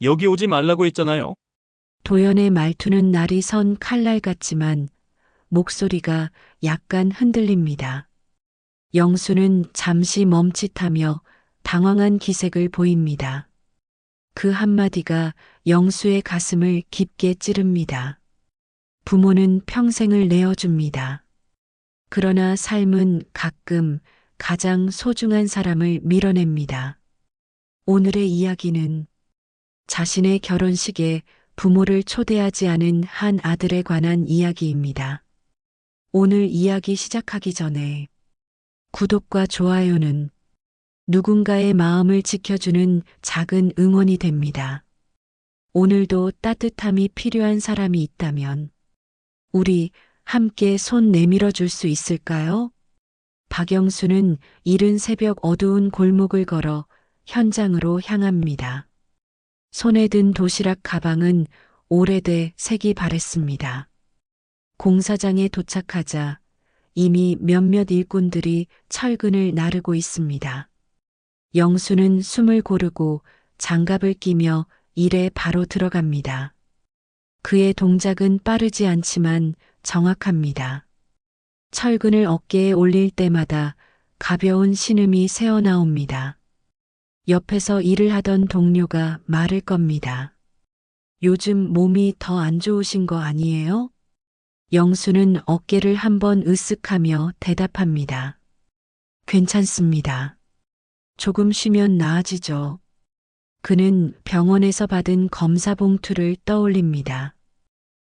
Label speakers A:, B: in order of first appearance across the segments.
A: 여기 오지 말라고 했잖아요.
B: 도연의 말투는 날이 선 칼날 같지만 목소리가 약간 흔들립니다. 영수는 잠시 멈칫하며 당황한 기색을 보입니다. 그 한마디가 영수의 가슴을 깊게 찌릅니다. 부모는 평생을 내어줍니다. 그러나 삶은 가끔 가장 소중한 사람을 밀어냅니다. 오늘의 이야기는 자신의 결혼식에 부모를 초대하지 않은 한 아들에 관한 이야기입니다. 오늘 이야기 시작하기 전에 구독과 좋아요는 누군가의 마음을 지켜주는 작은 응원이 됩니다. 오늘도 따뜻함이 필요한 사람이 있다면 우리 함께 손 내밀어 줄 수 있을까요? 박영수는 이른 새벽 어두운 골목을 걸어 현장으로 향합니다. 손에 든 도시락 가방은 오래돼 색이 바랬습니다. 공사장에 도착하자 이미 몇몇 일꾼들이 철근을 나르고 있습니다. 영수는 숨을 고르고 장갑을 끼며 일에 바로 들어갑니다. 그의 동작은 빠르지 않지만 정확합니다. 철근을 어깨에 올릴 때마다 가벼운 신음이 새어나옵니다. 옆에서 일을 하던 동료가 말을 겁니다. 요즘 몸이 더 안 좋으신 거 아니에요? 영수는 어깨를 한번 으쓱하며 대답합니다. 괜찮습니다. 조금 쉬면 나아지죠. 그는 병원에서 받은 검사 봉투를 떠올립니다.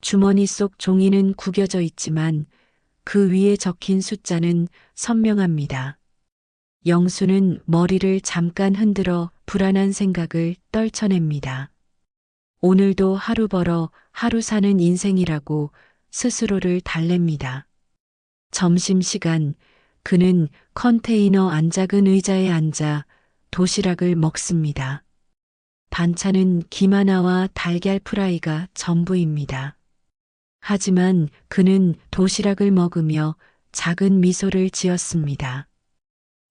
B: 주머니 속 종이는 구겨져 있지만 그 위에 적힌 숫자는 선명합니다. 영수는 머리를 잠깐 흔들어 불안한 생각을 떨쳐냅니다. 오늘도 하루 벌어 하루 사는 인생이라고 스스로를 달랩니다. 점심시간 그는 컨테이너 안 작은 의자에 앉아 도시락을 먹습니다. 반찬은 김 하나와 달걀 프라이가 전부입니다. 하지만 그는 도시락을 먹으며 작은 미소를 지었습니다.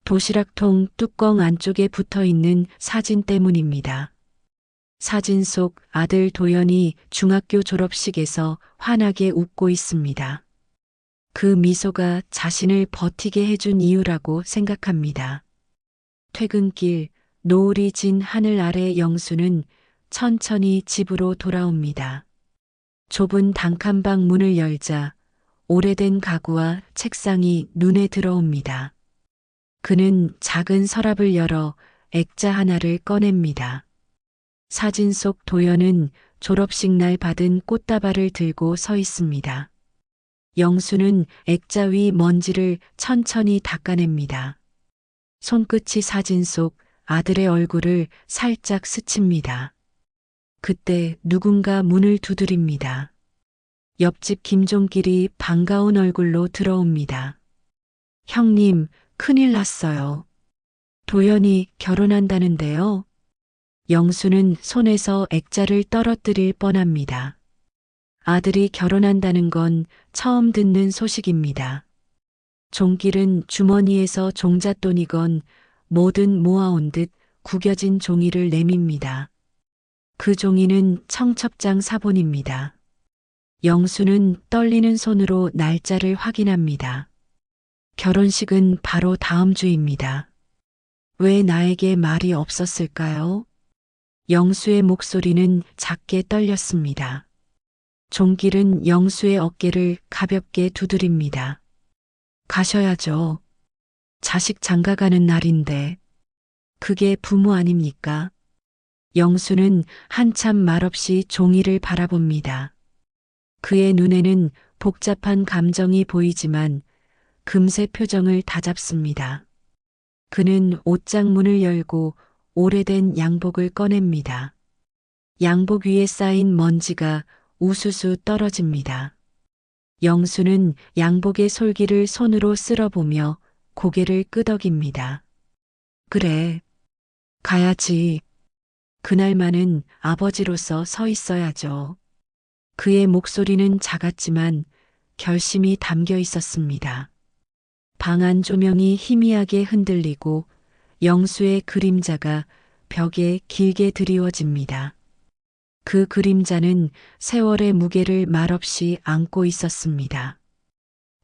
B: 도시락통 뚜껑 안쪽에 붙어 있는 사진 때문입니다. 사진 속 아들 도연이 중학교 졸업식에서 환하게 웃고 있습니다. 그 미소가 자신을 버티게 해준 이유라고 생각합니다. 퇴근길 노을이 진 하늘 아래 영수는 천천히 집으로 돌아옵니다. 좁은 단칸방 문을 열자 오래된 가구와 책상이 눈에 들어옵니다. 그는 작은 서랍을 열어 액자 하나를 꺼냅니다. 사진 속 도연은 졸업식 날 받은 꽃다발을 들고 서 있습니다. 영수는 액자 위 먼지를 천천히 닦아냅니다. 손끝이 사진 속 아들의 얼굴을 살짝 스칩니다. 그때 누군가 문을 두드립니다. 옆집 김종길이 반가운 얼굴로 들어옵니다. 형님, 큰일 났어요. 도연이 결혼한다는데요. 영수는 손에서 액자를 떨어뜨릴 뻔합니다. 아들이 결혼한다는 건 처음 듣는 소식입니다. 종길은 주머니에서 종잣돈이건 뭐든 모아온 듯 구겨진 종이를 내밉니다. 그 종이는 청첩장 사본입니다. 영수는 떨리는 손으로 날짜를 확인합니다. 결혼식은 바로 다음 주입니다. 왜 나에게 말이 없었을까요? 영수의 목소리는 작게 떨렸습니다. 종길은 영수의 어깨를 가볍게 두드립니다. 가셔야죠. 자식 장가가는 날인데. 그게 부모 아닙니까? 영수는 한참 말없이 종이를 바라봅니다. 그의 눈에는 복잡한 감정이 보이지만 금세 표정을 다잡습니다. 그는 옷장 문을 열고 오래된 양복을 꺼냅니다. 양복 위에 쌓인 먼지가 우수수 떨어집니다. 영수는 양복의 솔기를 손으로 쓸어보며 고개를 끄덕입니다. 그래, 가야지. 그날만은 아버지로서 서 있어야죠. 그의 목소리는 작았지만 결심이 담겨 있었습니다. 방 안 조명이 희미하게 흔들리고 영수의 그림자가 벽에 길게 드리워집니다. 그 그림자는 세월의 무게를 말없이 안고 있었습니다.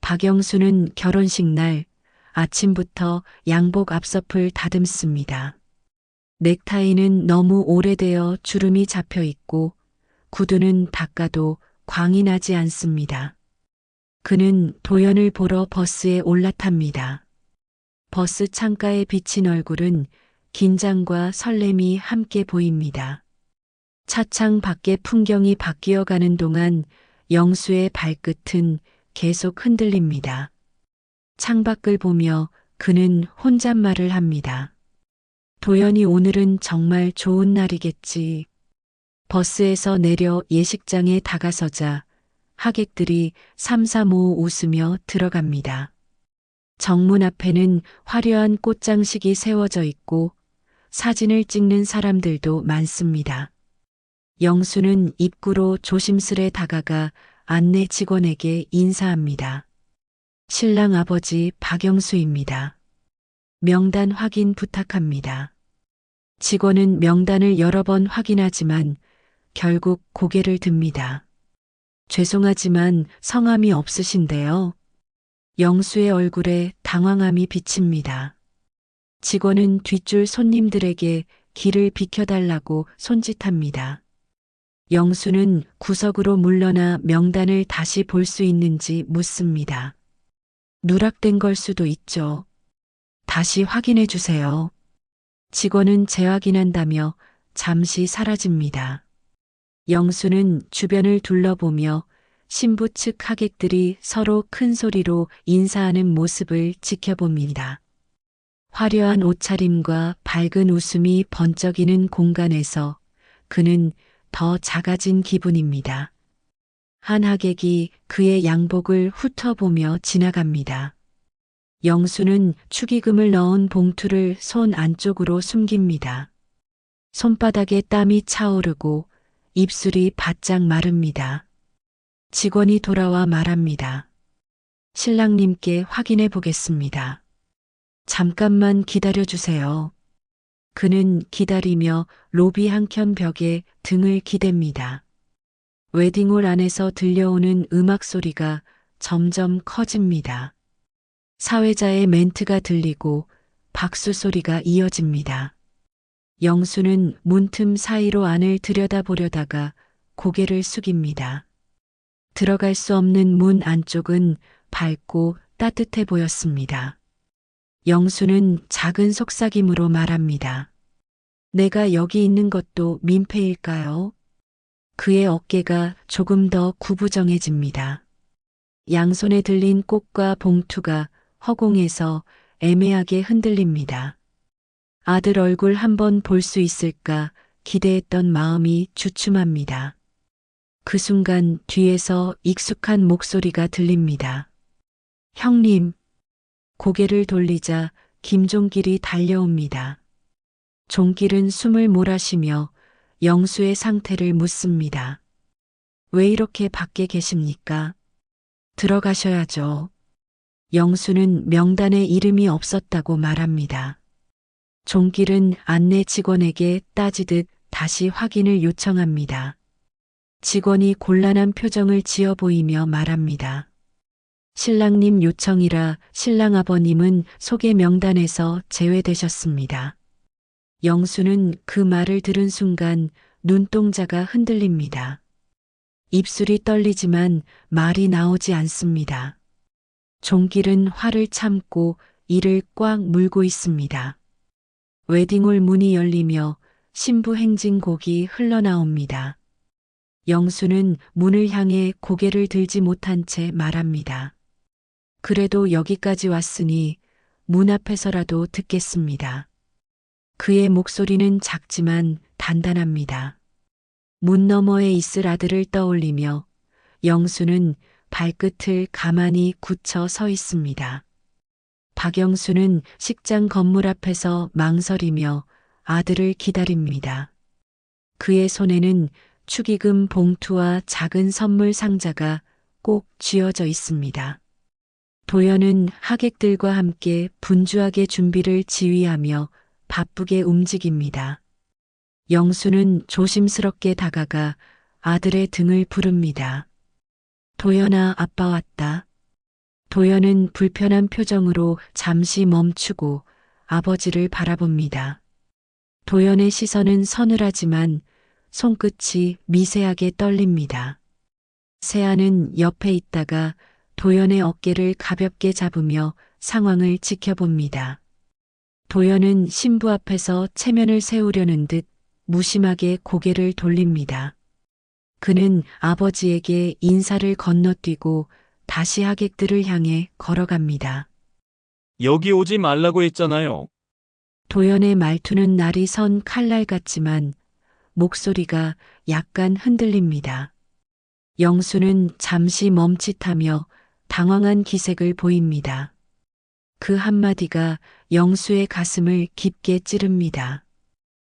B: 박영수는 결혼식 날 아침부터 양복 앞서풀 다듬습니다. 넥타이는 너무 오래되어 주름이 잡혀 있고 구두는 닦아도 광이 나지 않습니다. 그는 도연을 보러 버스에 올라탑니다. 버스 창가에 비친 얼굴은 긴장과 설렘이 함께 보입니다. 차창 밖의 풍경이 바뀌어 가는 동안 영수의 발끝은 계속 흔들립니다. 창밖을 보며 그는 혼잣말을 합니다. 도연이 오늘은 정말 좋은 날이겠지. 버스에서 내려 예식장에 다가서자 하객들이 삼삼오오 웃으며 들어갑니다. 정문 앞에는 화려한 꽃장식이 세워져 있고 사진을 찍는 사람들도 많습니다. 영수는 입구로 조심스레 다가가 안내 직원에게 인사합니다. 신랑 아버지 박영수입니다. 명단 확인 부탁합니다. 직원은 명단을 여러 번 확인하지만 결국 고개를 듭니다. 죄송하지만 성함이 없으신데요. 영수의 얼굴에 당황함이 비칩니다. 직원은 뒷줄 손님들에게 길을 비켜달라고 손짓합니다. 영수는 구석으로 물러나 명단을 다시 볼 수 있는지 묻습니다. 누락된 걸 수도 있죠. 다시 확인해 주세요. 직원은 재확인한다며 잠시 사라집니다. 영수는 주변을 둘러보며 신부 측 하객들이 서로 큰 소리로 인사하는 모습을 지켜봅니다. 화려한 옷차림과 밝은 웃음이 번쩍이는 공간에서 그는 더 작아진 기분입니다. 한 하객이 그의 양복을 훑어보며 지나갑니다. 영수는 축의금을 넣은 봉투를 손 안쪽으로 숨깁니다. 손바닥에 땀이 차오르고 입술이 바짝 마릅니다. 직원이 돌아와 말합니다. 신랑님께 확인해 보겠습니다. 잠깐만 기다려 주세요. 그는 기다리며 로비 한켠 벽에 등을 기댑니다. 웨딩홀 안에서 들려오는 음악 소리가 점점 커집니다. 사회자의 멘트가 들리고 박수 소리가 이어집니다. 영수는 문틈 사이로 안을 들여다보려다가 고개를 숙입니다. 들어갈 수 없는 문 안쪽은 밝고 따뜻해 보였습니다. 영수는 작은 속삭임으로 말합니다. 내가 여기 있는 것도 민폐일까요? 그의 어깨가 조금 더 구부정해집니다. 양손에 들린 꽃과 봉투가 허공에서 애매하게 흔들립니다. 아들 얼굴 한번 볼 수 있을까 기대했던 마음이 주춤합니다. 그 순간 뒤에서 익숙한 목소리가 들립니다. 형님. 고개를 돌리자 김종길이 달려옵니다. 종길은 숨을 몰아쉬며 영수의 상태를 묻습니다. 왜 이렇게 밖에 계십니까? 들어가셔야죠. 영수는 명단에 이름이 없었다고 말합니다. 종길은 안내 직원에게 따지듯 다시 확인을 요청합니다. 직원이 곤란한 표정을 지어 보이며 말합니다. 신랑님 요청이라 신랑 아버님은 소개 명단에서 제외되셨습니다. 영수는 그 말을 들은 순간 눈동자가 흔들립니다. 입술이 떨리지만 말이 나오지 않습니다. 종길은 화를 참고 이를 꽉 물고 있습니다. 웨딩홀 문이 열리며 신부 행진곡이 흘러나옵니다. 영수는 문을 향해 고개를 들지 못한 채 말합니다. 그래도 여기까지 왔으니 문 앞에서라도 듣겠습니다. 그의 목소리는 작지만 단단합니다. 문 너머에 있을 아들을 떠올리며 영수는 발끝을 가만히 굳혀 서 있습니다. 박영수는 식장 건물 앞에서 망설이며 아들을 기다립니다. 그의 손에는 축의금 봉투와 작은 선물 상자가 꼭 쥐어져 있습니다. 도연은 하객들과 함께 분주하게 준비를 지휘하며 바쁘게 움직입니다. 영수는 조심스럽게 다가가 아들의 등을 부릅니다. 도연아, 아빠 왔다. 도연은 불편한 표정으로 잠시 멈추고 아버지를 바라봅니다. 도연의 시선은 서늘하지만 손끝이 미세하게 떨립니다. 세아는 옆에 있다가 도연의 어깨를 가볍게 잡으며 상황을 지켜봅니다. 도연은 신부 앞에서 체면을 세우려는 듯 무심하게 고개를 돌립니다. 그는 아버지에게 인사를 건너뛰고 다시 하객들을 향해 걸어갑니다.
A: 여기 오지 말라고 했잖아요.
B: 도연의 말투는 날이 선 칼날 같지만 목소리가 약간 흔들립니다. 영수는 잠시 멈칫하며 당황한 기색을 보입니다. 그 한마디가 영수의 가슴을 깊게 찌릅니다.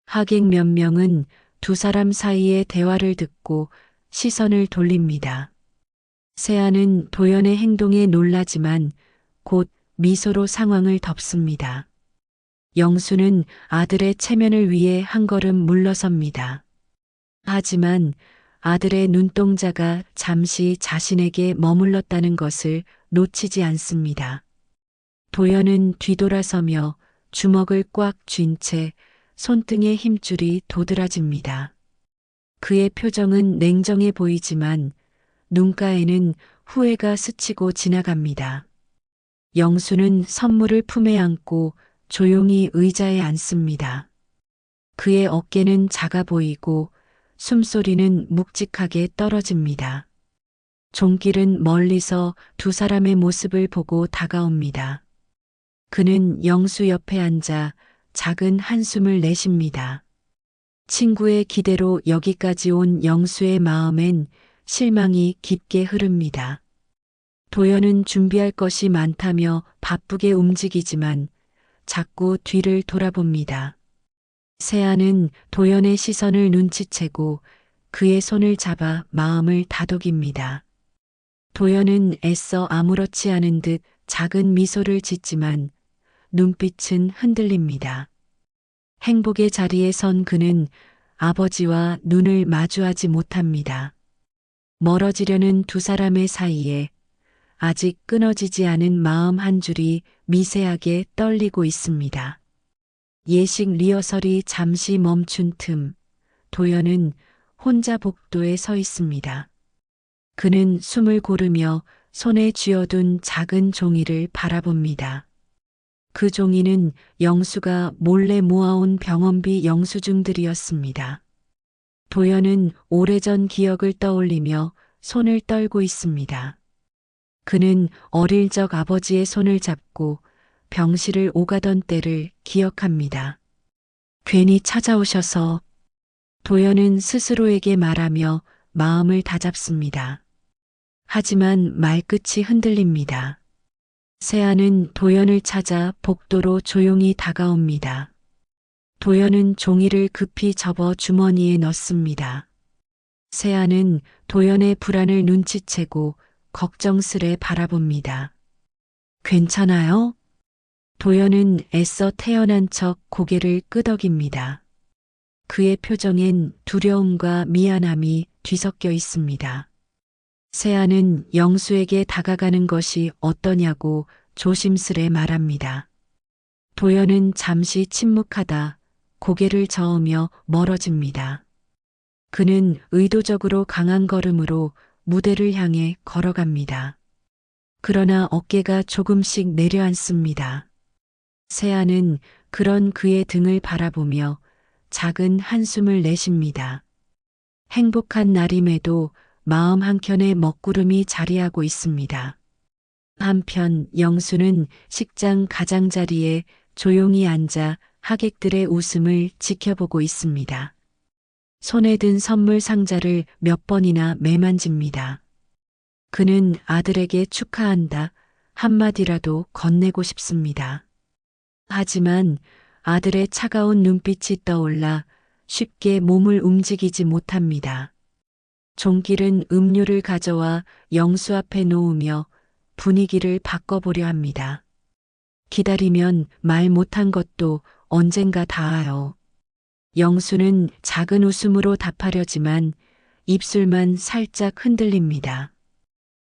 B: 하객 몇 명은 두 사람 사이의 대화를 듣고 시선을 돌립니다. 세아는 도연의 행동에 놀라지만 곧 미소로 상황을 덮습니다. 영수는 아들의 체면을 위해 한 걸음 물러섭니다. 하지만 아들의 눈동자가 잠시 자신에게 머물렀다는 것을 놓치지 않습니다. 도연은 뒤돌아서며 주먹을 꽉 쥔 채 손등의 힘줄이 도드라집니다. 그의 표정은 냉정해 보이지만 눈가에는 후회가 스치고 지나갑니다. 영수는 선물을 품에 안고 조용히 의자에 앉습니다. 그의 어깨는 작아 보이고 숨소리는 묵직하게 떨어집니다. 종길은 멀리서 두 사람의 모습을 보고 다가옵니다. 그는 영수 옆에 앉아 작은 한숨을 내쉽니다. 친구의 기대로 여기까지 온 영수의 마음엔 실망이 깊게 흐릅니다. 도연은 준비할 것이 많다며 바쁘게 움직이지만 자꾸 뒤를 돌아봅니다. 세아는 도연의 시선을 눈치채고 그의 손을 잡아 마음을 다독입니다. 도연은 애써 아무렇지 않은 듯 작은 미소를 짓지만 눈빛은 흔들립니다. 행복의 자리에 선 그는 아버지와 눈을 마주하지 못합니다. 멀어지려는 두 사람의 사이에 아직 끊어지지 않은 마음 한 줄이 미세하게 떨리고 있습니다. 예식 리허설이 잠시 멈춘 틈, 도연은 혼자 복도에 서 있습니다. 그는 숨을 고르며 손에 쥐어둔 작은 종이를 바라봅니다. 그 종이는 영수가 몰래 모아온 병원비 영수증들이었습니다. 도연은 오래전 기억을 떠올리며 손을 떨고 있습니다. 그는 어릴 적 아버지의 손을 잡고 병실을 오가던 때를 기억합니다. 괜히 찾아오셔서 도연은 스스로에게 말하며 마음을 다잡습니다. 하지만 말끝이 흔들립니다. 세아는 도연을 찾아 복도로 조용히 다가옵니다. 도연은 종이를 급히 접어 주머니에 넣습니다. 세아는 도연의 불안을 눈치채고 걱정스레 바라봅니다. 괜찮아요? 도연은 애써 태어난 척 고개를 끄덕입니다. 그의 표정엔 두려움과 미안함이 뒤섞여 있습니다. 세아는 영수에게 다가가는 것이 어떠냐고 조심스레 말합니다. 도연은 잠시 침묵하다 고개를 저으며 멀어집니다. 그는 의도적으로 강한 걸음으로 무대를 향해 걸어갑니다. 그러나 어깨가 조금씩 내려앉습니다. 세아는 그런 그의 등을 바라보며 작은 한숨을 내쉽니다. 행복한 날임에도 마음 한켠에 먹구름이 자리하고 있습니다. 한편 영수는 식장 가장자리에 조용히 앉아 하객들의 웃음을 지켜보고 있습니다. 손에 든 선물 상자를 몇 번이나 매만집니다. 그는 아들에게 축하한다 한마디라도 건네고 싶습니다. 하지만 아들의 차가운 눈빛이 떠올라 쉽게 몸을 움직이지 못합니다. 종길은 음료를 가져와 영수 앞에 놓으며 분위기를 바꿔보려 합니다. 기다리면 말 못한 것도 언젠가 닿아요. 영수는 작은 웃음으로 답하려지만 입술만 살짝 흔들립니다.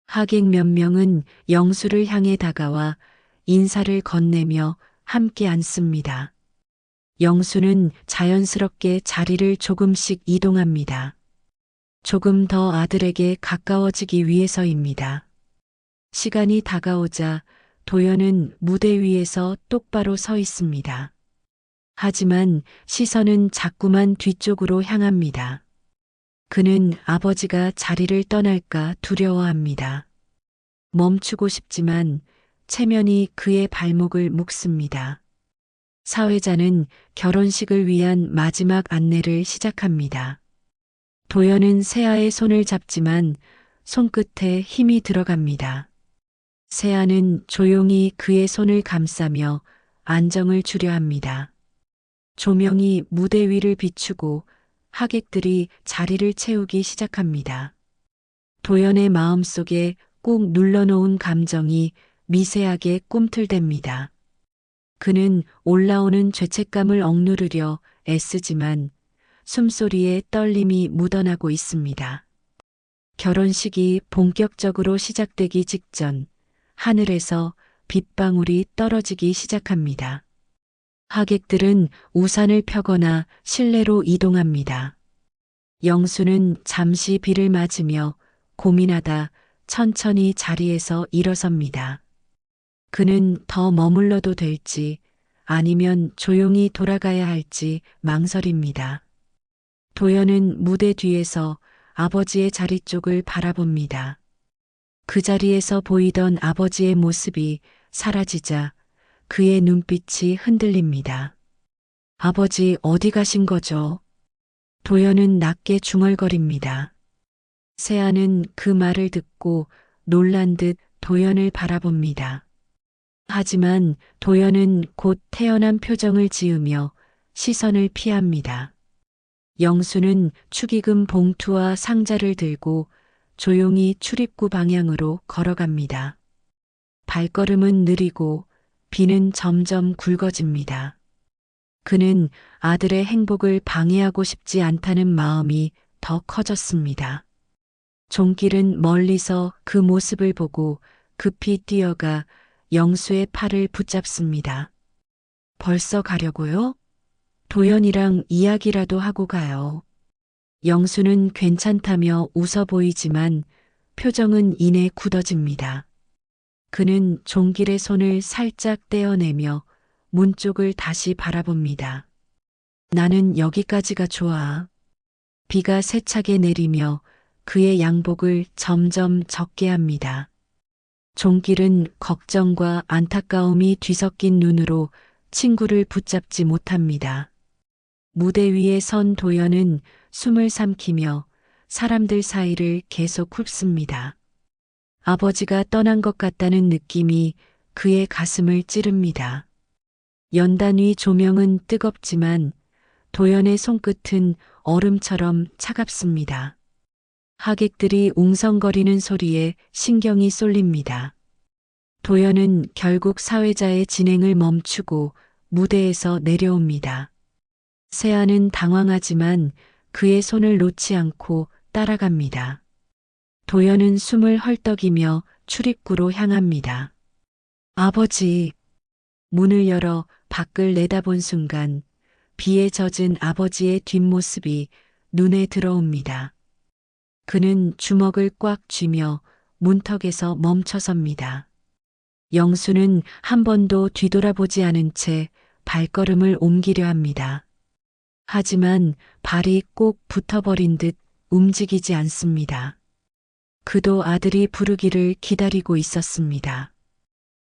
B: 하객 몇 명은 영수를 향해 다가와 인사를 건네며 함께 앉습니다. 영수는 자연스럽게 자리를 조금씩 이동합니다. 조금 더 아들에게 가까워지기 위해서입니다. 시간이 다가오자 도연은 무대 위에서 똑바로 서 있습니다. 하지만 시선은 자꾸만 뒤쪽으로 향합니다. 그는 아버지가 자리를 떠날까 두려워합니다. 멈추고 싶지만 체면이 그의 발목을 묶습니다. 사회자는 결혼식을 위한 마지막 안내를 시작합니다. 도연은 세아의 손을 잡지만 손끝에 힘이 들어갑니다. 세아는 조용히 그의 손을 감싸며 안정을 주려 합니다. 조명이 무대 위를 비추고 하객들이 자리를 채우기 시작합니다. 도연의 마음속에 꾹 눌러놓은 감정이 미세하게 꿈틀댑니다. 그는 올라오는 죄책감을 억누르려 애쓰지만 숨소리에 떨림이 묻어나고 있습니다. 결혼식이 본격적으로 시작되기 직전 하늘에서 빗방울이 떨어지기 시작합니다. 하객들은 우산을 펴거나 실내로 이동합니다. 영수는 잠시 비를 맞으며 고민하다 천천히 자리에서 일어섭니다. 그는 더 머물러도 될지 아니면 조용히 돌아가야 할지 망설입니다. 도연은 무대 뒤에서 아버지의 자리 쪽을 바라봅니다. 그 자리에서 보이던 아버지의 모습이 사라지자 그의 눈빛이 흔들립니다. 아버지 어디 가신 거죠? 도연은 낮게 중얼거립니다. 세아는 그 말을 듣고 놀란 듯 도연을 바라봅니다. 하지만 도연은 곧 태연한 표정을 지으며 시선을 피합니다. 영수는 축의금 봉투와 상자를 들고 조용히 출입구 방향으로 걸어갑니다. 발걸음은 느리고 비는 점점 굵어집니다. 그는 아들의 행복을 방해하고 싶지 않다는 마음이 더 커졌습니다. 종길은 멀리서 그 모습을 보고 급히 뛰어가 영수의 팔을 붙잡습니다. 벌써 가려고요? 도연이랑 이야기라도 하고 가요. 영수는 괜찮다며 웃어 보이지만 표정은 이내 굳어집니다. 그는 종길의 손을 살짝 떼어내며 문 쪽을 다시 바라봅니다. 나는 여기까지가 좋아. 비가 세차게 내리며 그의 양복을 점점 젖게 합니다. 종길은 걱정과 안타까움이 뒤섞인 눈으로 친구를 붙잡지 못합니다. 무대 위에 선 도연은 숨을 삼키며 사람들 사이를 계속 훑습니다. 아버지가 떠난 것 같다는 느낌이 그의 가슴을 찌릅니다. 연단 위 조명은 뜨겁지만 도연의 손끝은 얼음처럼 차갑습니다. 하객들이 웅성거리는 소리에 신경이 쏠립니다. 도연은 결국 사회자의 진행을 멈추고 무대에서 내려옵니다. 세아는 당황하지만 그의 손을 놓지 않고 따라갑니다. 도연은 숨을 헐떡이며 출입구로 향합니다. 아버지, 문을 열어 밖을 내다본 순간 비에 젖은 아버지의 뒷모습이 눈에 들어옵니다. 그는 주먹을 꽉 쥐며 문턱에서 멈춰섭니다. 영수는 한 번도 뒤돌아보지 않은 채 발걸음을 옮기려 합니다. 하지만 발이 꼭 붙어버린 듯 움직이지 않습니다. 그도 아들이 부르기를 기다리고 있었습니다.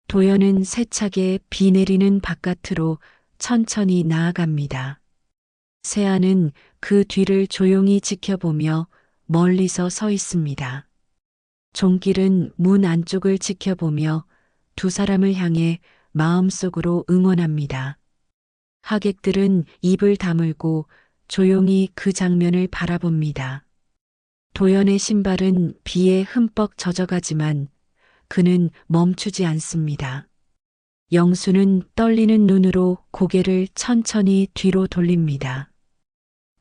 B: 도연은 세차게 비 내리는 바깥으로 천천히 나아갑니다. 세아는 그 뒤를 조용히 지켜보며 멀리서 서 있습니다. 종길은 문 안쪽을 지켜보며 두 사람을 향해 마음속으로 응원합니다. 하객들은 입을 다물고 조용히 그 장면을 바라봅니다. 도연의 신발은 비에 흠뻑 젖어가지만 그는 멈추지 않습니다. 영수는 떨리는 눈으로 고개를 천천히 뒤로 돌립니다.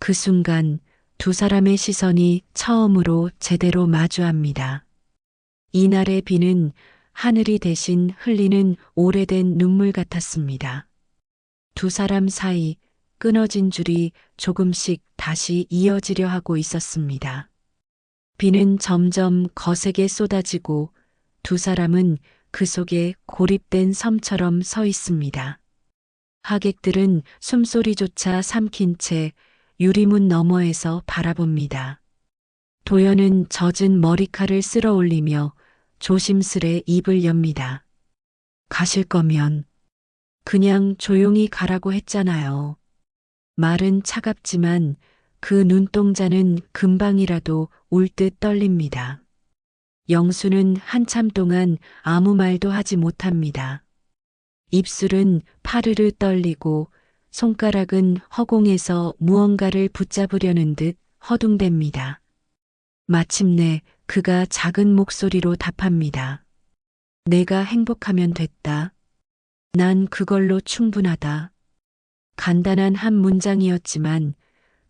B: 그 순간 두 사람의 시선이 처음으로 제대로 마주합니다. 이날의 비는 하늘이 대신 흘리는 오래된 눈물 같았습니다. 두 사람 사이 끊어진 줄이 조금씩 다시 이어지려 하고 있었습니다. 비는 점점 거세게 쏟아지고 두 사람은 그 속에 고립된 섬처럼 서 있습니다. 하객들은 숨소리조차 삼킨 채 유리문 너머에서 바라봅니다. 도연은 젖은 머리칼을 쓸어 올리며 조심스레 입을 엽니다. 가실 거면 그냥 조용히 가라고 했잖아요. 말은 차갑지만 그 눈동자는 금방이라도 울 듯 떨립니다. 영수는 한참 동안 아무 말도 하지 못합니다. 입술은 파르르 떨리고 손가락은 허공에서 무언가를 붙잡으려는 듯 허둥댑니다. 마침내 그가 작은 목소리로 답합니다. 내가 행복하면 됐다. 난 그걸로 충분하다. 간단한 한 문장이었지만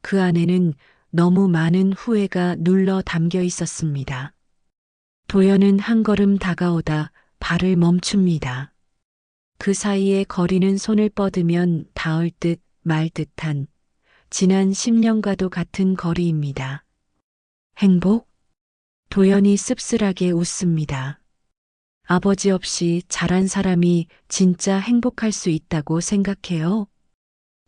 B: 그 안에는 너무 많은 후회가 눌러 담겨 있었습니다. 도연은 한 걸음 다가오다 발을 멈춥니다. 그 사이에 거리는 손을 뻗으면 닿을 듯 말 듯한 지난 10년과도 같은 거리입니다. 행복? 도연이 씁쓸하게 웃습니다. 아버지 없이 자란 사람이 진짜 행복할 수 있다고 생각해요.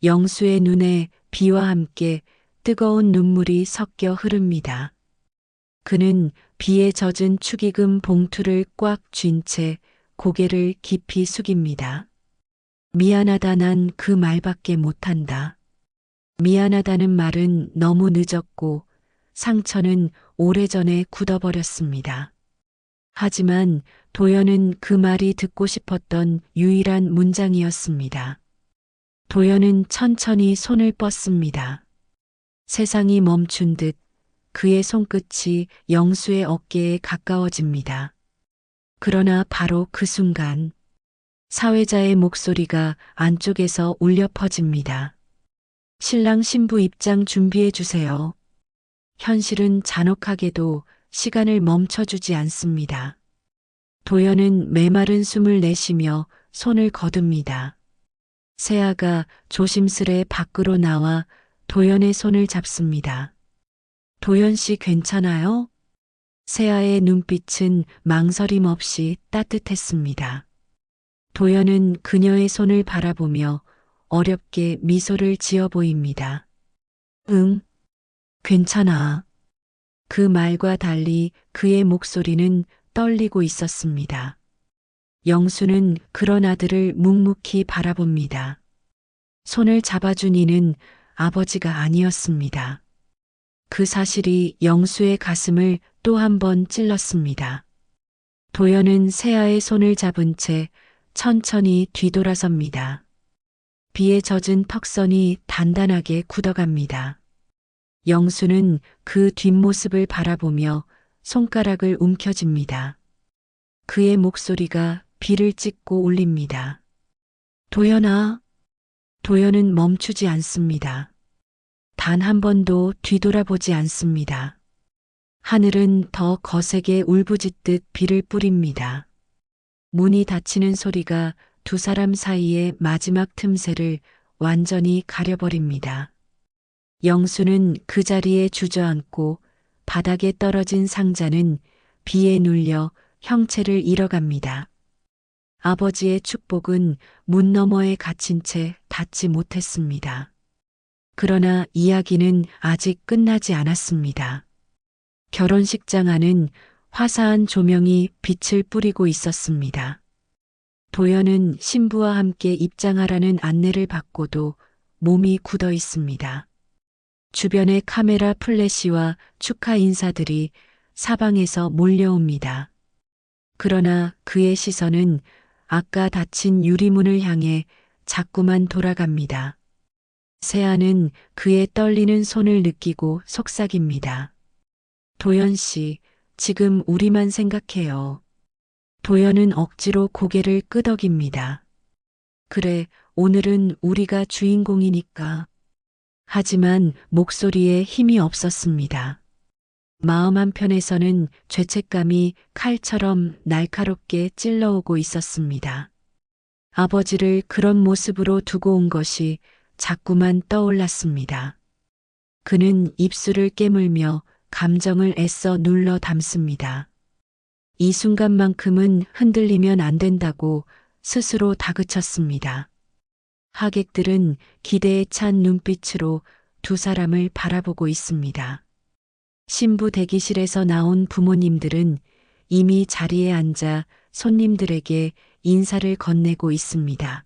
B: 영수의 눈에 비와 함께 뜨거운 눈물이 섞여 흐릅니다. 그는 비에 젖은 축의금 봉투를 꽉 쥔 채 고개를 깊이 숙입니다. 미안하다 난 그 말밖에 못한다. 미안하다는 말은 너무 늦었고 상처는 오래전에 굳어버렸습니다. 하지만 도연은 그 말이 듣고 싶었던 유일한 문장이었습니다. 도연은 천천히 손을 뻗습니다. 세상이 멈춘 듯 그의 손끝이 영수의 어깨에 가까워집니다. 그러나 바로 그 순간 사회자의 목소리가 안쪽에서 울려 퍼집니다. 신랑 신부 입장 준비해 주세요. 현실은 잔혹하게도 시간을 멈춰주지 않습니다. 도연은 메마른 숨을 내쉬며 손을 거둡니다. 세아가 조심스레 밖으로 나와 도연의 손을 잡습니다. 도연 씨 괜찮아요? 세아의 눈빛은 망설임 없이 따뜻했습니다. 도연은 그녀의 손을 바라보며 어렵게 미소를 지어 보입니다. 응, 괜찮아. 그 말과 달리 그의 목소리는 떨리고 있었습니다. 영수는 그런 아들을 묵묵히 바라봅니다. 손을 잡아준 이는 아버지가 아니었습니다. 그 사실이 영수의 가슴을 또 한 번 찔렀습니다. 도연은 세아의 손을 잡은 채 천천히 뒤돌아섭니다. 비에 젖은 턱선이 단단하게 굳어갑니다. 영수는 그 뒷모습을 바라보며 손가락을 움켜쥡니다. 그의 목소리가 비를 찍고 울립니다. 도연아. 도연은 멈추지 않습니다. 단 한 번도 뒤돌아보지 않습니다. 하늘은 더 거세게 울부짖듯 비를 뿌립니다. 문이 닫히는 소리가 두 사람 사이의 마지막 틈새를 완전히 가려버립니다. 영수는 그 자리에 주저앉고 바닥에 떨어진 상자는 비에 눌려 형체를 잃어갑니다. 아버지의 축복은 문 너머에 갇힌 채 닿지 못했습니다. 그러나 이야기는 아직 끝나지 않았습니다. 결혼식장 안은 화사한 조명이 빛을 뿌리고 있었습니다. 도연은 신부와 함께 입장하라는 안내를 받고도 몸이 굳어 있습니다. 주변의 카메라 플래시와 축하 인사들이 사방에서 몰려옵니다. 그러나 그의 시선은 아까 닫힌 유리문을 향해 자꾸만 돌아갑니다. 세아는 그의 떨리는 손을 느끼고 속삭입니다. 도연 씨, 지금 우리만 생각해요. 도연은 억지로 고개를 끄덕입니다. 그래, 오늘은 우리가 주인공이니까. 하지만 목소리에 힘이 없었습니다. 마음 한편에서는 죄책감이 칼처럼 날카롭게 찔러오고 있었습니다. 아버지를 그런 모습으로 두고 온 것이 자꾸만 떠올랐습니다. 그는 입술을 깨물며 감정을 애써 눌러 담습니다. 이 순간만큼은 흔들리면 안 된다고 스스로 다그쳤습니다. 하객들은 기대에 찬 눈빛으로 두 사람을 바라보고 있습니다. 신부 대기실에서 나온 부모님들은 이미 자리에 앉아 손님들에게 인사를 건네고 있습니다.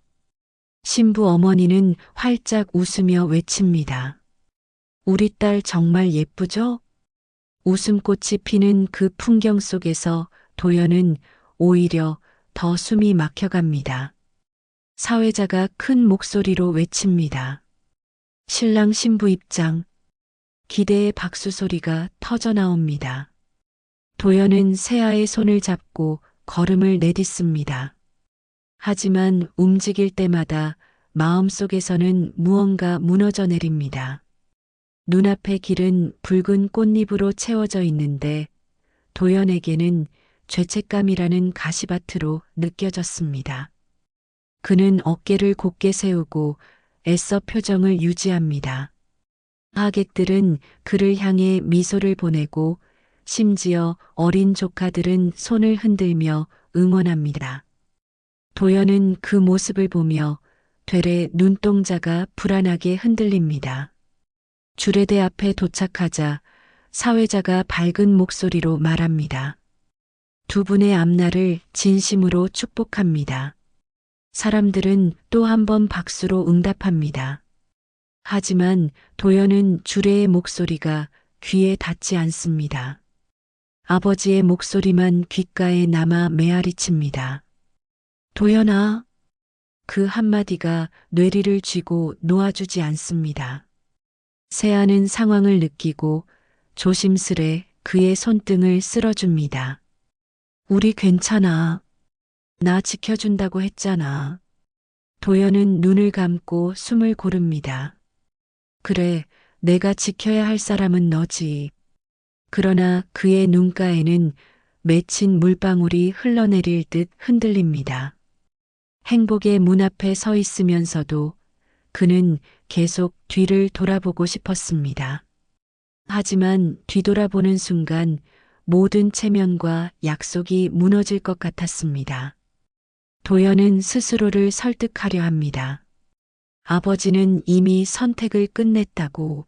B: 신부 어머니는 활짝 웃으며 외칩니다. 우리 딸 정말 예쁘죠? 웃음꽃이 피는 그 풍경 속에서 도연은 오히려 더 숨이 막혀갑니다. 사회자가 큰 목소리로 외칩니다. 신랑 신부 입장. 기대의 박수 소리가 터져 나옵니다. 도연은 세아의 손을 잡고 걸음을 내딛습니다. 하지만 움직일 때마다 마음속에서는 무언가 무너져 내립니다. 눈앞의 길은 붉은 꽃잎으로 채워져 있는데 도연에게는 죄책감이라는 가시밭으로 느껴졌습니다. 그는 어깨를 곧게 세우고 애써 표정을 유지합니다. 하객들은 그를 향해 미소를 보내고 심지어 어린 조카들은 손을 흔들며 응원합니다. 도연은 그 모습을 보며 되레 눈동자가 불안하게 흔들립니다. 주례대 앞에 도착하자 사회자가 밝은 목소리로 말합니다. 두 분의 앞날을 진심으로 축복합니다. 사람들은 또 한 번 박수로 응답합니다. 하지만 도연은 주례의 목소리가 귀에 닿지 않습니다. 아버지의 목소리만 귓가에 남아 메아리칩니다. 도연아. 그 한마디가 뇌리를 쥐고 놓아주지 않습니다. 세아는 상황을 느끼고 조심스레 그의 손등을 쓸어줍니다. 우리 괜찮아. 나 지켜준다고 했잖아. 도연은 눈을 감고 숨을 고릅니다. 그래, 내가 지켜야 할 사람은 너지. 그러나 그의 눈가에는 맺힌 물방울이 흘러내릴 듯 흔들립니다. 행복의 문 앞에 서 있으면서도 그는 계속 뒤를 돌아보고 싶었습니다. 하지만 뒤돌아보는 순간 모든 체면과 약속이 무너질 것 같았습니다. 도연은 스스로를 설득하려 합니다. 아버지는 이미 선택을 끝냈다고.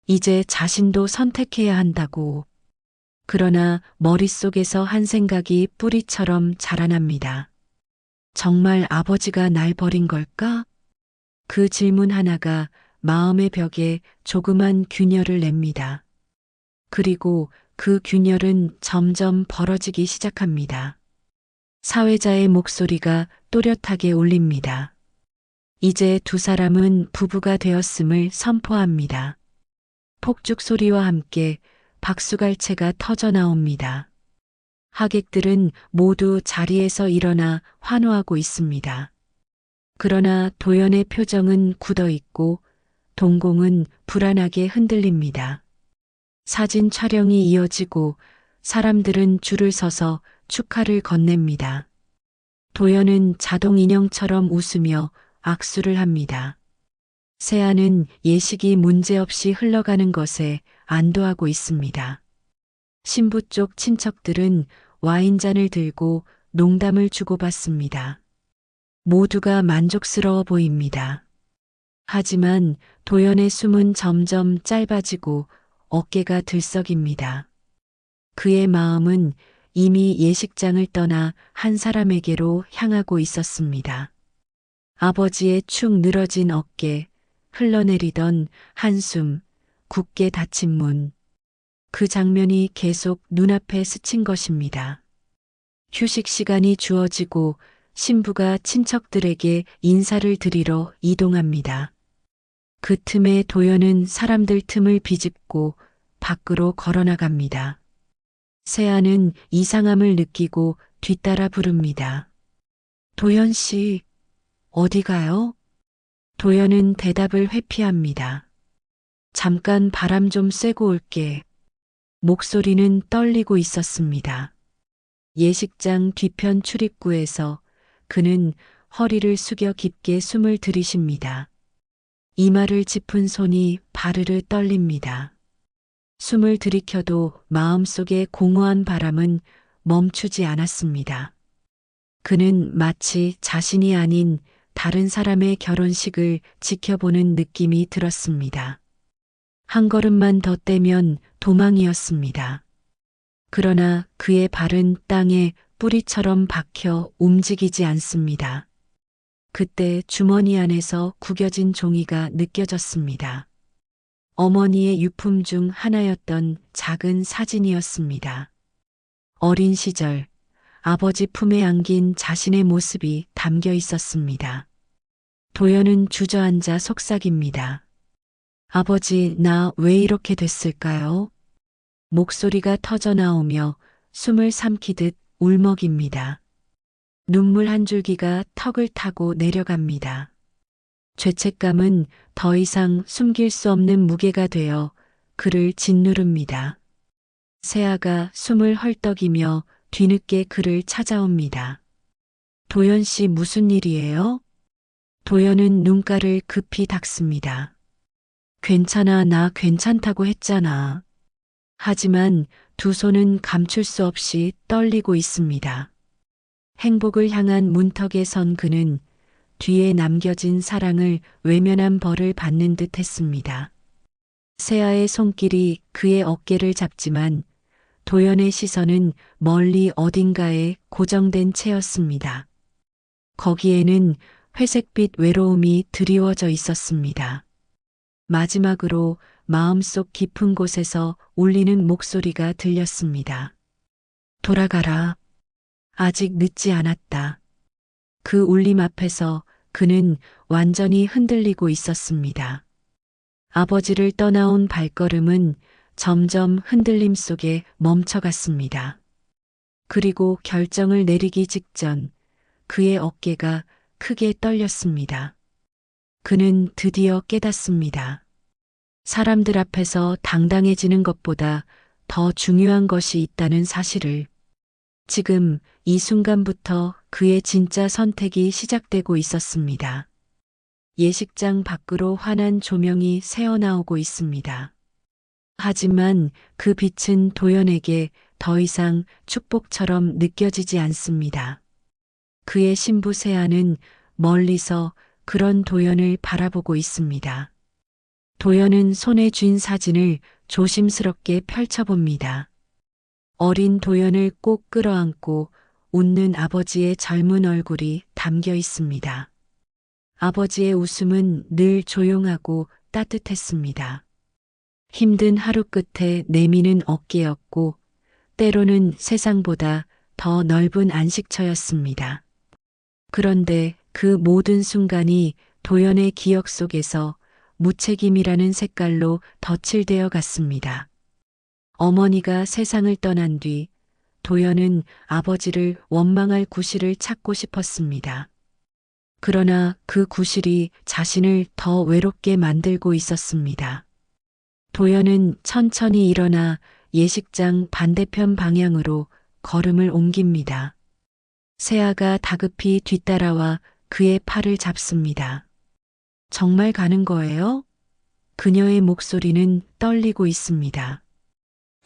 B: 이제 자신도 선택해야 한다고. 그러나 머릿속에서 한 생각이 뿌리처럼 자라납니다. 정말 아버지가 날 버린 걸까? 그 질문 하나가 마음의 벽에 조그만 균열을 냅니다. 그리고 그 균열은 점점 벌어지기 시작합니다. 사회자의 목소리가 또렷하게 울립니다. 이제 두 사람은 부부가 되었음을 선포합니다. 폭죽 소리와 함께 박수갈채가 터져 나옵니다. 하객들은 모두 자리에서 일어나 환호하고 있습니다. 그러나 도연의 표정은 굳어 있고 동공은 불안하게 흔들립니다. 사진 촬영이 이어지고 사람들은 줄을 서서 축하를 건넵니다. 도연은 자동 인형처럼 웃으며 악수를 합니다. 세아는 예식이 문제없이 흘러가는 것에 안도하고 있습니다. 신부 쪽 친척들은 와인잔을 들고 농담을 주고받습니다. 모두가 만족스러워 보입니다. 하지만 도연의 숨은 점점 짧아지고 어깨가 들썩입니다. 그의 마음은 이미 예식장을 떠나 한 사람에게로 향하고 있었습니다. 아버지의 축 늘어진 어깨, 흘러내리던 한숨, 굳게 닫힌 문. 그 장면이 계속 눈앞에 스친 것입니다. 휴식 시간이 주어지고 신부가 친척들에게 인사를 드리러 이동합니다. 그 틈에 도연은 사람들 틈을 비집고 밖으로 걸어나갑니다. 세아는 이상함을 느끼고 뒤따라 부릅니다. 도연 씨, 어디 가요? 도연은 대답을 회피합니다. 잠깐 바람 좀 쐬고 올게. 목소리는 떨리고 있었습니다. 예식장 뒤편 출입구에서 그는 허리를 숙여 깊게 숨을 들이쉽니다. 이마를 짚은 손이 바르르 떨립니다. 숨을 들이켜도 마음속의 공허한 바람은 멈추지 않았습니다. 그는 마치 자신이 아닌 다른 사람의 결혼식을 지켜보는 느낌이 들었습니다. 한 걸음만 더 떼면 도망이었습니다. 그러나 그의 발은 땅에 뿌리처럼 박혀 움직이지 않습니다. 그때 주머니 안에서 구겨진 종이가 느껴졌습니다. 어머니의 유품 중 하나였던 작은 사진이었습니다. 어린 시절 아버지 품에 안긴 자신의 모습이 담겨 있었습니다. 도연은 주저앉아 속삭입니다. 아버지, 나 왜 이렇게 됐을까요? 목소리가 터져 나오며 숨을 삼키듯 울먹입니다. 눈물 한 줄기가 턱을 타고 내려갑니다. 죄책감은 더 이상 숨길 수 없는 무게가 되어 그를 짓누릅니다. 세아가 숨을 헐떡이며 뒤늦게 그를 찾아옵니다. 도연 씨 무슨 일이에요? 도연은 눈가를 급히 닦습니다. 괜찮아, 나 괜찮다고 했잖아. 하지만 두 손은 감출 수 없이 떨리고 있습니다. 행복을 향한 문턱에 선 그는 뒤에 남겨진 사랑을 외면한 벌을 받는 듯 했습니다. 세아의 손길이 그의 어깨를 잡지만 도연의 시선은 멀리 어딘가에 고정된 채였습니다. 거기에는 회색빛 외로움이 드리워져 있었습니다. 마지막으로 마음속 깊은 곳에서 울리는 목소리가 들렸습니다. 돌아가라. 아직 늦지 않았다. 그 울림 앞에서 그는 완전히 흔들리고 있었습니다. 아버지를 떠나온 발걸음은 점점 흔들림 속에 멈춰갔습니다. 그리고 결정을 내리기 직전 그의 어깨가 크게 떨렸습니다. 그는 드디어 깨닫습니다. 사람들 앞에서 당당해지는 것보다 더 중요한 것이 있다는 사실을. 지금 이 순간부터 그의 진짜 선택이 시작되고 있었습니다. 예식장 밖으로 환한 조명이 새어나오고 있습니다. 하지만 그 빛은 도연에게 더 이상 축복처럼 느껴지지 않습니다. 그의 신부 세아는 멀리서 그런 도연을 바라보고 있습니다. 도연은 손에 쥔 사진을 조심스럽게 펼쳐봅니다. 어린 도연을 꼭 끌어안고 웃는 아버지의 젊은 얼굴이 담겨 있습니다. 아버지의 웃음은 늘 조용하고 따뜻했습니다. 힘든 하루 끝에 내미는 어깨였고 때로는 세상보다 더 넓은 안식처였습니다. 그런데 그 모든 순간이 도연의 기억 속에서 무책임이라는 색깔로 덧칠되어 갔습니다. 어머니가 세상을 떠난 뒤 도연은 아버지를 원망할 구실을 찾고 싶었습니다. 그러나 그 구실이 자신을 더 외롭게 만들고 있었습니다. 도연은 천천히 일어나 예식장 반대편 방향으로 걸음을 옮깁니다. 세아가 다급히 뒤따라와 그의 팔을 잡습니다. 정말 가는 거예요? 그녀의 목소리는 떨리고 있습니다.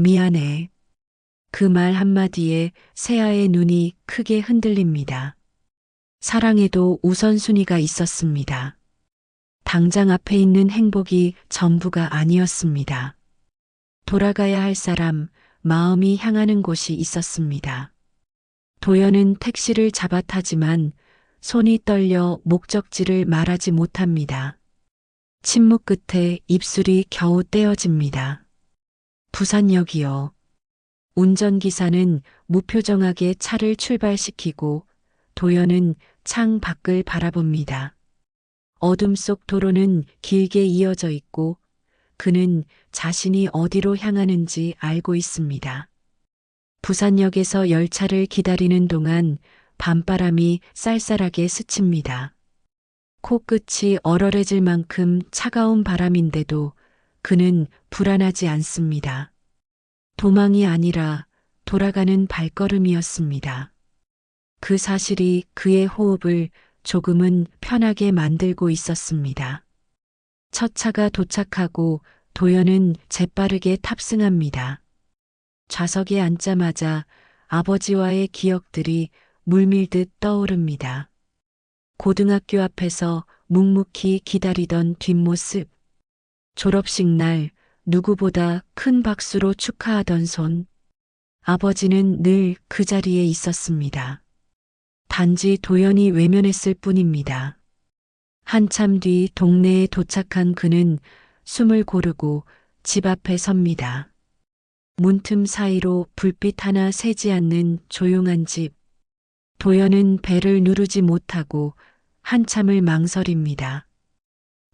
B: 미안해. 그 말 한마디에 세아의 눈이 크게 흔들립니다. 사랑에도 우선순위가 있었습니다. 당장 앞에 있는 행복이 전부가 아니었습니다. 돌아가야 할 사람, 마음이 향하는 곳이 있었습니다. 도연은 택시를 잡아 타지만 손이 떨려 목적지를 말하지 못합니다. 침묵 끝에 입술이 겨우 떼어집니다. 부산역이요. 운전기사는 무표정하게 차를 출발시키고 도연은 창 밖을 바라봅니다. 어둠 속 도로는 길게 이어져 있고 그는 자신이 어디로 향하는지 알고 있습니다. 부산역에서 열차를 기다리는 동안 밤바람이 쌀쌀하게 스칩니다. 코끝이 얼얼해질 만큼 차가운 바람인데도 그는 불안하지 않습니다. 도망이 아니라 돌아가는 발걸음이었습니다. 그 사실이 그의 호흡을 조금은 편하게 만들고 있었습니다. 첫 차가 도착하고 도연은 재빠르게 탑승합니다. 좌석에 앉자마자 아버지와의 기억들이 물밀듯 떠오릅니다. 고등학교 앞에서 묵묵히 기다리던 뒷모습, 졸업식 날 누구보다 큰 박수로 축하하던 손, 아버지는 늘 그 자리에 있었습니다. 단지 도연이 외면했을 뿐입니다. 한참 뒤 동네에 도착한 그는 숨을 고르고 집 앞에 섭니다. 문틈 사이로 불빛 하나 새지 않는 조용한 집. 도연은 배를 누르지 못하고 한참을 망설입니다.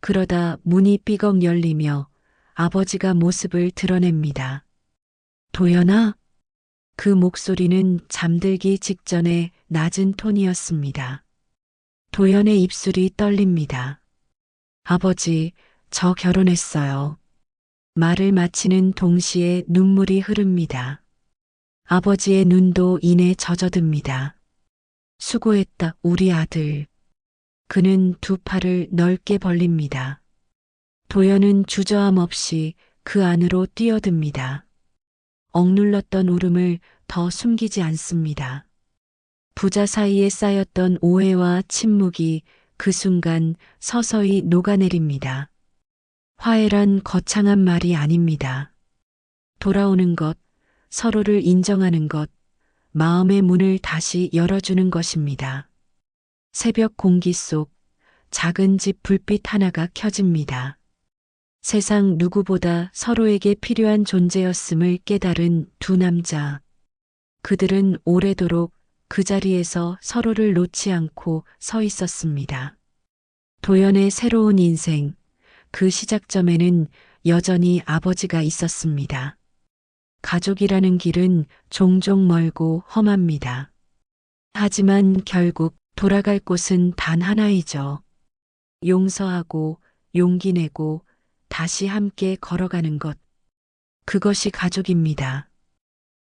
B: 그러다 문이 삐걱 열리며 아버지가 모습을 드러냅니다. 도연아? 그 목소리는 잠들기 직전의 낮은 톤이었습니다. 도연의 입술이 떨립니다. 아버지, 저 결혼했어요. 말을 마치는 동시에 눈물이 흐릅니다. 아버지의 눈도 이내 젖어듭니다. 수고했다, 우리 아들. 그는 두 팔을 넓게 벌립니다. 도연은 주저함 없이 그 안으로 뛰어듭니다. 억눌렀던 울음을 더 숨기지 않습니다. 부자 사이에 쌓였던 오해와 침묵이 그 순간 서서히 녹아내립니다. 화해란 거창한 말이 아닙니다. 돌아오는 것, 서로를 인정하는 것, 마음의 문을 다시 열어주는 것입니다. 새벽 공기 속 작은 집 불빛 하나가 켜집니다. 세상 누구보다 서로에게 필요한 존재였음을 깨달은 두 남자. 그들은 오래도록 그 자리에서 서로를 놓지 않고 서 있었습니다. 도연의 새로운 인생, 그 시작점에는 여전히 아버지가 있었습니다. 가족이라는 길은 종종 멀고 험합니다. 하지만 결국 돌아갈 곳은 단 하나이죠. 용서하고 용기 내고 다시 함께 걸어가는 것. 그것이 가족입니다.